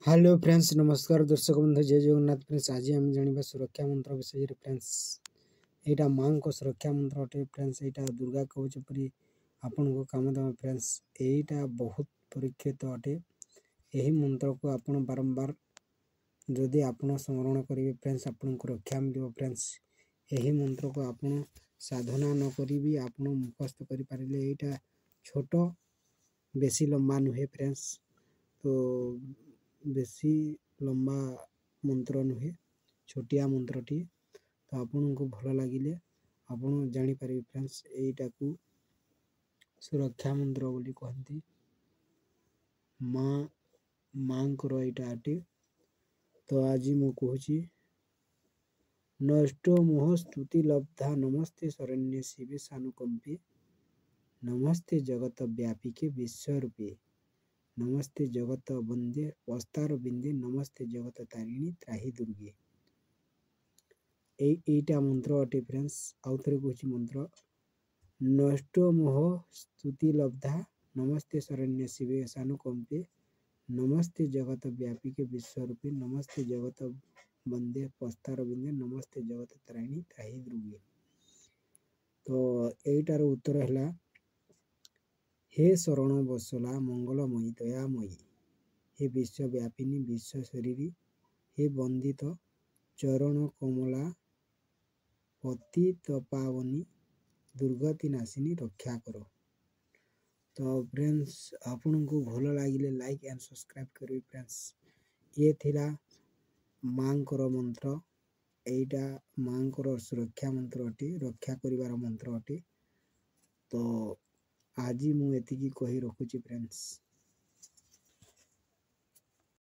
Hello friends, नमस्कार दर्शक बंधु, जय जगन्नाथ। फ्रेंड्स आज आम जाना सुरक्षा मंत्र विषय। फ्रेंड्स यहाँ माँ को सुरक्षा मंत्र अटे। फ्रेंड्स यहाँ दुर्गा कवच परी आपण को काम देव। फ्रेंड्स यहाँ बहुत परीक्षित अटे। यही मंत्र को आपण बारंबार जदि आपण स्मरण करेंगे फ्रेंड्स आपन को रक्षा मिल। फ्रेंड्स यही मंत्र को आपण साधना न करी आपण मुखस्त करें। यहाँ छोट बेसी लंबा नुहे फ्रेंड्स, तो बेसी लंबा मंत्र नुहे, छोटिया मंत्रटी। तो आपन को भल लगे आपन जापर फ्रेंड्स यहीटा को सुरक्षा मंत्र बोली कहती। माँ को यहाँ अटे। तो आज मु कहूँ नष्टो मोह स्तुति लब्धा नमस्ते शरण्य शिवे सानुकंपे नमस्ते जगत व्यापिके विश्वरूपे नमस्ते जगत वंदे वस्तार बिंदे नमस्ते जगत तारिणी त्राही दुर्गे। एटा मंत्र अटे फ्रेंड्स। आउ थे कहूँ मंत्र नष्टो मोह स्तुति लब्धा नमस्ते शरण्य शिवे सानुकंपे नमस्ते जगत व्यापिके विश्वरूपे नमस्ते जगत वंदे वस्तार बिंदे नमस्ते जगत तारिणी त्राही दुर्गे। तो एटार उत्तर है हे शरण बसला मंगलमयी दयामयी, हे विश्वव्यापिनी विश्व शरीरी, हे वंदित चरण कमला पतित पावनी दुर्गति नाशिनी रक्षा करो। तो फ्रेंड्स आपन को भल लगे लाइक एंड सब्सक्राइब करें। फ्रेंड्स ये थिला माँ को मंत्र। एटा माँ को सुरक्षा मंत्र अटे, रक्षा करिवार मंत्र अटे। तो आज मु एतिकी कही रखुची फ्रेंड्स।